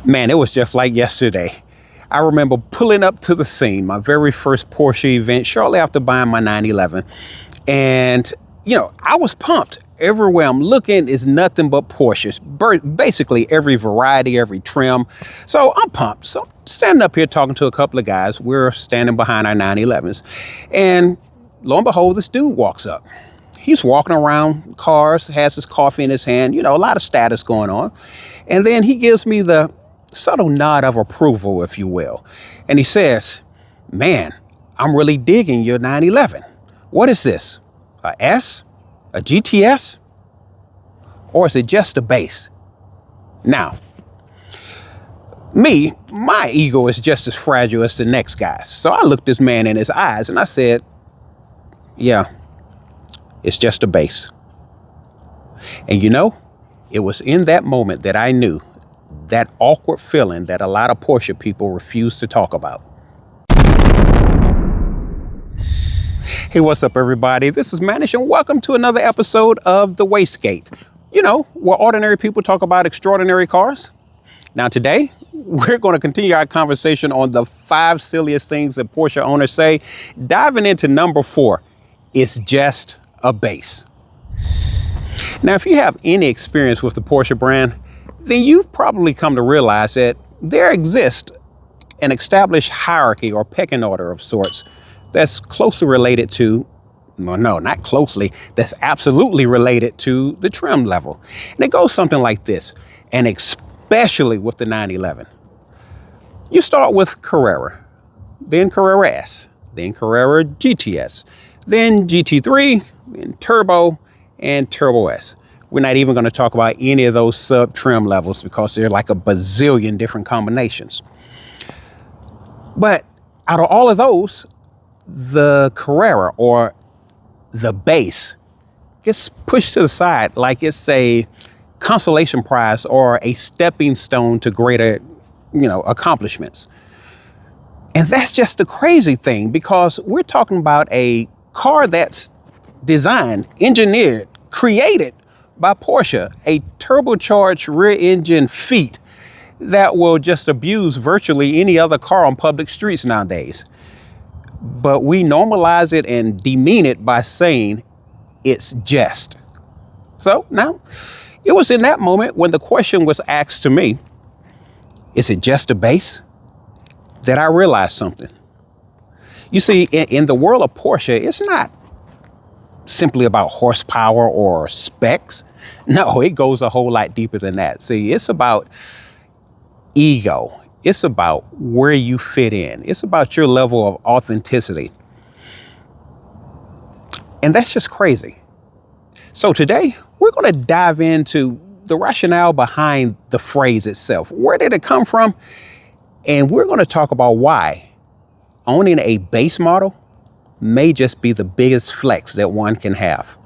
Man, it was just like yesterday. I remember pulling up to the scene, my very first Porsche event, shortly after buying my 911. And, I was pumped. Everywhere I'm looking is nothing but Porsches, basically every variety, every trim. So I'm pumped. So standing up here talking to a couple of guys, we're standing behind our 911s. And lo and behold, this dude walks up. He's walking around cars, has his coffee in his hand, a lot of status going on. And then he gives me the subtle nod of approval, if you will. And he says, "Man, I'm really digging your 911. What is this? A S? A GTS? Or is it just a base?" Now, my ego is just as fragile as the next guy's. So I looked this man in his eyes and I said, "Yeah, it's just a base." And it was in that moment that I knew that awkward feeling that a lot of Porsche people refuse to talk about. Hey, what's up, everybody? This is Manish, and welcome to another episode of the WasteGate. Where ordinary people talk about extraordinary cars. Now, today, we're going to continue our conversation on the 5 silliest things that Porsche owners say, diving into number 4. It's just a base. Now, if you have any experience with the Porsche brand, then you've probably come to realize that there exists an established hierarchy or pecking order of sorts that's closely related to, well, no, not closely, that's absolutely related to the trim level. And it goes something like this, and especially with the 911. You start with Carrera, then Carrera S, then Carrera GTS, then GT3, then Turbo, and Turbo S. We're not even going to talk about any of those sub-trim levels because they're like a bazillion different combinations. But out of all of those, the Carrera, or the base, gets pushed to the side like it's a consolation prize or a stepping stone to greater, accomplishments. And that's just the crazy thing, because we're talking about a car that's designed, engineered, created by Porsche, a turbocharged rear engine feat that will just abuse virtually any other car on public streets nowadays. But we normalize it and demean it by saying it's just. So now, it was in that moment when the question was asked to me, is it just a base? That I realized something. You see, in the world of Porsche, it's not simply about horsepower or specs. No, it goes a whole lot deeper than that. See, it's about ego. It's about where you fit in. It's about your level of authenticity. And that's just crazy. So today, we're going to dive into the rationale behind the phrase itself. Where did it come from? And we're going to talk about why owning a base model may just be the biggest flex that one can have.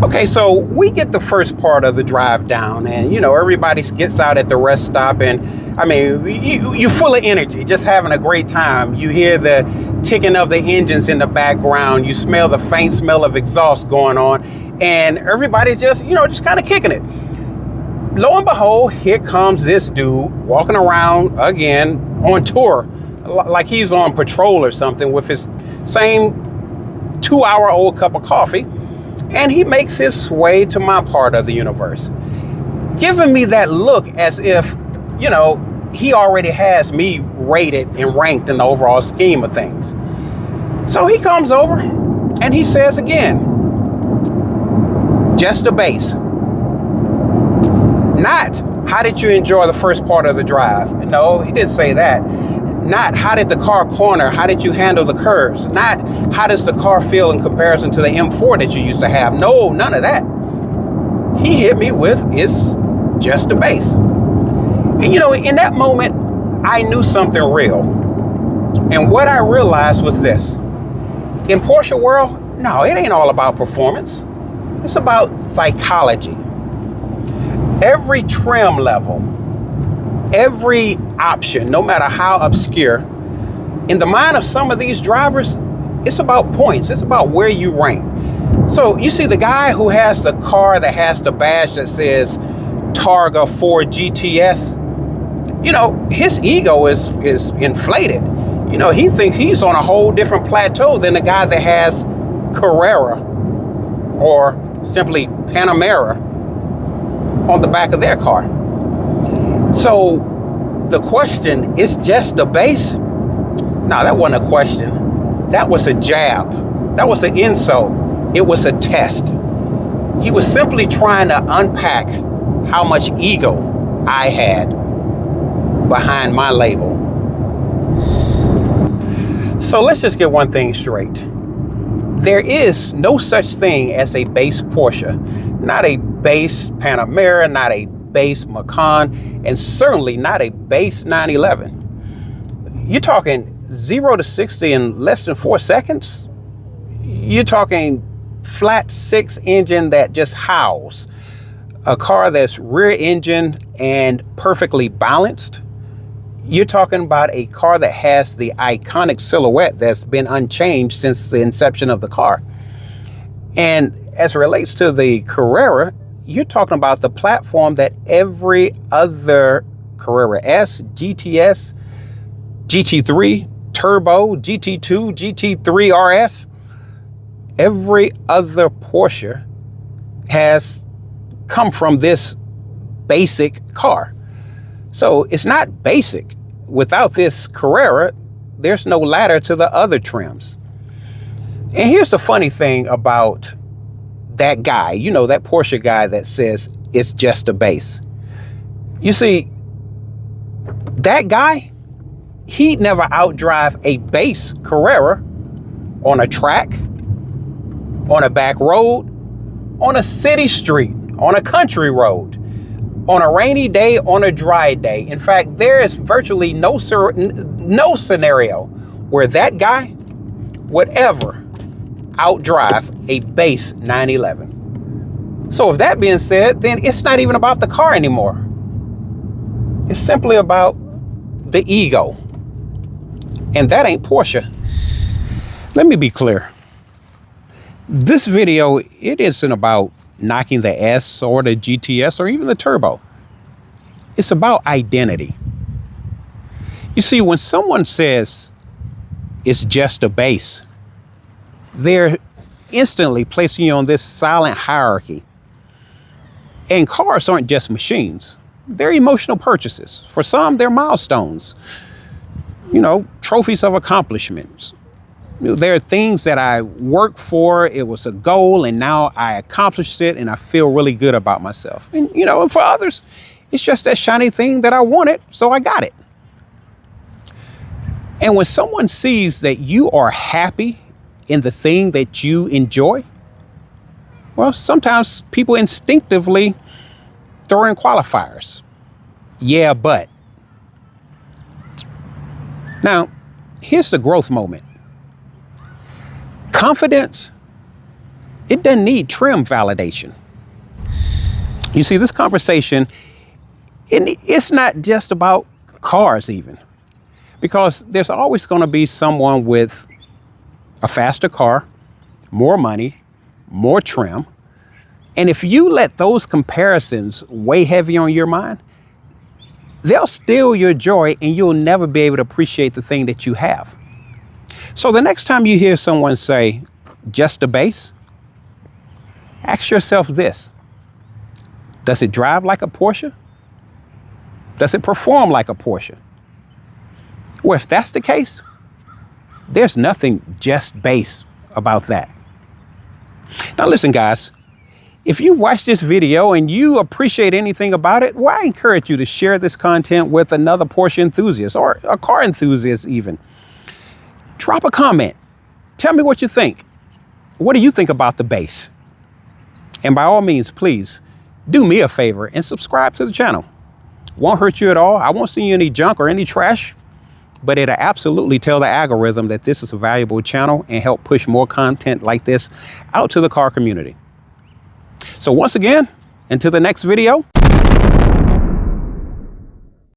Okay, so we get the first part of the drive down, and everybody gets out at the rest stop, and you're full of energy, just having a great time. You hear the ticking of the engines in the background, you smell the faint smell of exhaust going on, and everybody's just kind of kicking it. Lo and behold, here comes this dude walking around again on tour, like he's on patrol or something, with his same 2-hour-old cup of coffee. And he makes his way to my part of the universe, giving me that look as if, he already has me rated and ranked in the overall scheme of things. So he comes over and he says again, just a base. Not, how did you enjoy the first part of the drive? No, he didn't say that. Not, how did the car corner? How did you handle the curves? Not, how does the car feel in comparison to the M4 that you used to have? No, none of that. He hit me with, it's just a base. And in that moment, I knew something real. And what I realized was this. In Porsche world, no, it ain't all about performance. It's about psychology. Every trim level, every option, no matter how obscure, in the mind of some of these drivers, it's about points. It's about where you rank. So you see the guy who has the car that has the badge that says Targa 4 GTS, you know, his ego is inflated. You know, he thinks he's on a whole different plateau than the guy that has Carrera or simply Panamera on the back of their car. So the question is just the base? No, that wasn't a question. That was a jab. That was an insult. It was a test. He was simply trying to unpack how much ego I had behind my label. So let's just get one thing straight. There is no such thing as a base Porsche, not a base Panamera, not a base Macan, and certainly not a base 911. You're talking 0 to 60 in less than 4 seconds. You're talking flat 6 engine that just howls. A car that's rear engine and perfectly balanced. You're talking about a car that has the iconic silhouette that's been unchanged since the inception of the car. And as it relates to the Carrera, you're talking about the platform that every other Carrera S, GTS, GT3, Turbo, GT2, GT3 RS, every other Porsche has come from this basic car. So it's not basic. Without this Carrera, there's no ladder to the other trims. And here's the funny thing about that guy, you know, that Porsche guy that says it's just a base. You see, that guy, he'd never outdrive a base Carrera on a track, on a back road, on a city street, on a country road, on a rainy day, on a dry day. In fact, there is virtually no scenario where that guy would ever outdrive a base 911. So with that being said, then it's not even about the car anymore. It's simply about the ego. And that ain't Porsche. Let me be clear. This video, it isn't about knocking the S or the GTS or even the Turbo. It's about identity. You see, when someone says it's just a base, they're instantly placing you on this silent hierarchy. And cars aren't just machines. They're emotional purchases. For some, they're milestones. You know, trophies of accomplishments. You know, there are things that I worked for. It was a goal, and now I accomplished it, and I feel really good about myself. And, you know, and for others, it's just that shiny thing that I wanted, so I got it. And when someone sees that you are happy in the thing that you enjoy, well, sometimes people instinctively throw in qualifiers. Yeah, but. Now, here's the growth moment. Confidence, it doesn't need trim validation. You see, this conversation, it's not just about cars even, because there's always going to be someone with a faster car, more money, more trim. And if you let those comparisons weigh heavy on your mind, they'll steal your joy and you'll never be able to appreciate the thing that you have. So the next time you hear someone say, just a base, ask yourself this: does it drive like a Porsche? Does it perform like a Porsche? Well, if that's the case, there's nothing just base about that. Now listen, guys, if you watch this video and you appreciate anything about it, well, I encourage you to share this content with another Porsche enthusiast or a car enthusiast even. Drop a comment. Tell me what you think. What do you think about the base? And by all means, please do me a favor and subscribe to the channel. Won't hurt you at all. I won't see you any junk or any trash, but it'll absolutely tell the algorithm that this is a valuable channel and help push more content like this out to the car community. So once again, until the next video.